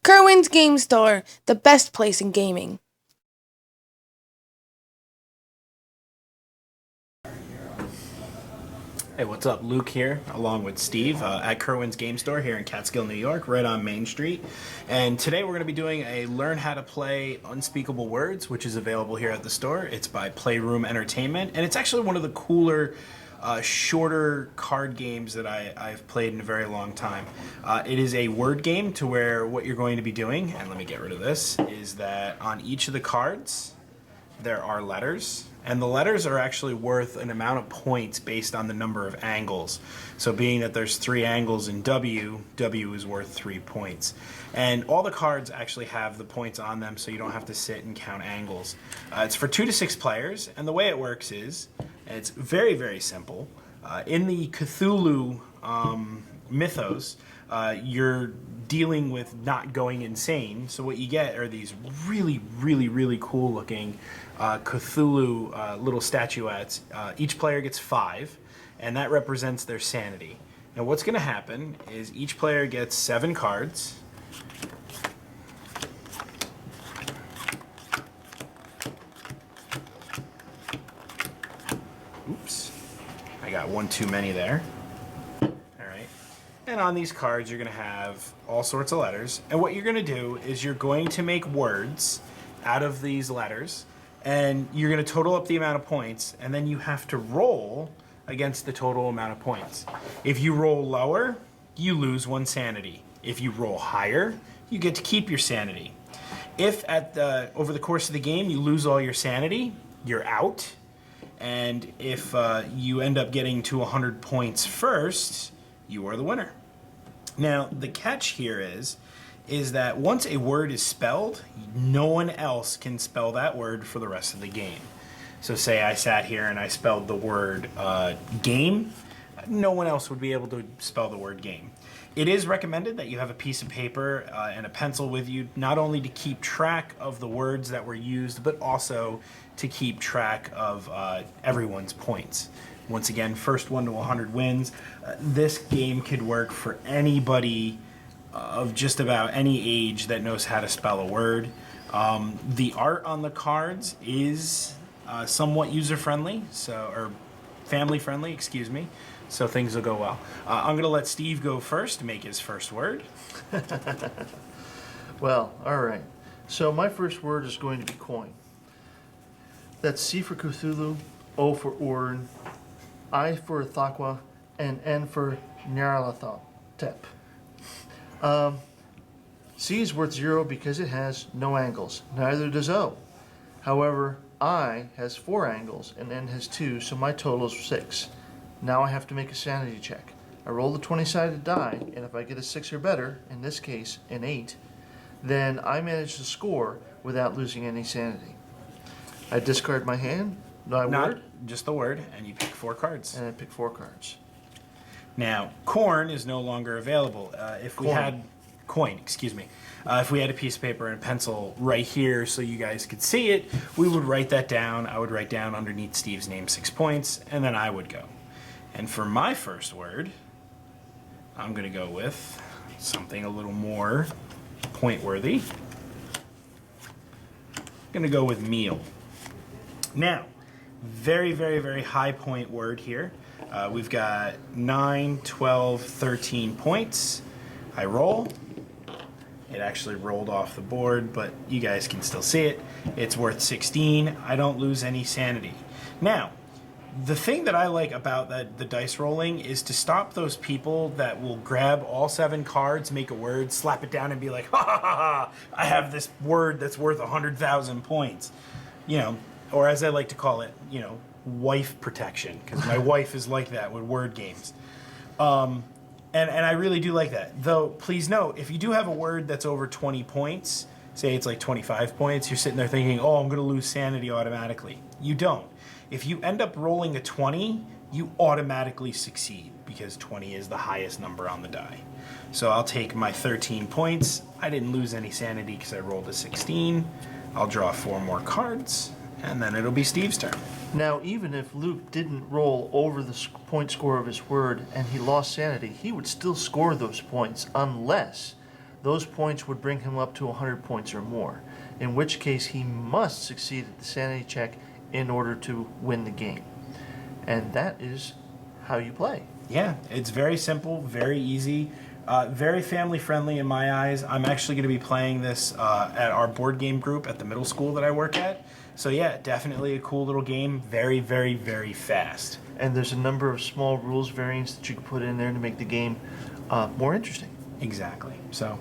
Kerwin's Game Store, the best place in gaming. Hey, what's up? Luke here, along with Steve at Kerwin's Game Store here in Catskill, New York, right on Main Street. And today we're going to be doing a Learn How to Play Unspeakable Words, which is available here at the store. It's by Playroom Entertainment, and it's actually one of the cooler, shorter card games that I've played in a very long time. It is a word game to where what you're going to be doing, and let me get rid of this, is that on each of the cards, there are letters, and the letters are actually worth an amount of points based on the number of angles. So being that there's 3 angles in W, W is worth 3 points. And all the cards actually have the points on them, so you don't have to sit and count angles. It's for 2 to 6 players, and the way it works is, it's very, very simple. In the Cthulhu mythos, you're dealing with not going insane. So what you get are these really, really, really cool looking Cthulhu little statuettes. Each player gets 5, and that represents their sanity. Now what's going to happen is each player gets 7 cards. Oops, I got one too many there. And on these cards, you're going to have all sorts of letters. And what you're going to do is you're going to make words out of these letters. And you're going to total up the amount of points. And then you have to roll against the total amount of points. If you roll lower, you lose 1 sanity. If you roll higher, you get to keep your sanity. If over the course of the game you lose all your sanity, you're out. And if you end up getting to 100 points first, you are the winner. Now, the catch here is that once a word is spelled, no one else can spell that word for the rest of the game. So say I sat here and I spelled the word game, no one else would be able to spell the word game. It is recommended that you have a piece of paper and a pencil with you, not only to keep track of the words that were used, but also to keep track of everyone's points. Once again, first 1 to 100 wins. This game could work for anybody of just about any age that knows how to spell a word. The art on the cards is somewhat user-friendly, or family-friendly, excuse me, so things will go well. I'm going to let Steve go first to make his first word. Well, all right. So my first word is going to be coin. That's C for Cthulhu, O for Urn, I for Thakwa, and N for Nyarlathotep. C is worth 0 because it has no angles. Neither does O. However, I has 4 angles and N has 2, so my total is 6. Now I have to make a sanity check. I roll the 20-sided die, and if I get a 6 or better, in this case an 8, then I manage to score without losing any sanity. I discard my hand, word, just the word, and you pick 4 cards. and I pick 4 cards. Now, corn is no longer available. If we had coin, excuse me. If we had a piece of paper and a pencil right here so you guys could see it, we would write that down. I would write down underneath Steve's name 6 points, and then I would go. And for my first word, I'm going to go with something a little more point-worthy. I'm going to go with meal. Now, very, very, very high point word here. We've got 9, 12, 13 points. I roll. It actually rolled off the board, but you guys can still see it. It's worth 16. I don't lose any sanity. Now, the thing that I like about the dice rolling is to stop those people that will grab all 7 cards, make a word, slap it down, and be like, ha ha ha ha, I have this word that's worth 100,000 points. You know, or as I like to call it, you know, wife protection, because my wife is like that with word games. And I really do like that. Though, please note, if you do have a word that's over 20 points, say it's like 25 points, you're sitting there thinking, oh, I'm going to lose sanity automatically. You don't. If you end up rolling a 20, you automatically succeed, because 20 is the highest number on the die. So I'll take my 13 points. I didn't lose any sanity because I rolled a 16. I'll draw 4 more cards, and then it'll be Steve's turn. Now, even if Luke didn't roll over the point score of his word and he lost sanity, he would still score those points unless those points would bring him up to 100 points or more, in which case he must succeed at the sanity check in order to win the game. And that is how you play. Yeah, it's very simple, very easy, very family friendly in my eyes. I'm actually going to be playing this at our board game group at the middle school that I work at. So yeah, definitely a cool little game. Very, very, very fast. And there's a number of small rules variants that you can put in there to make the game more interesting. Exactly. So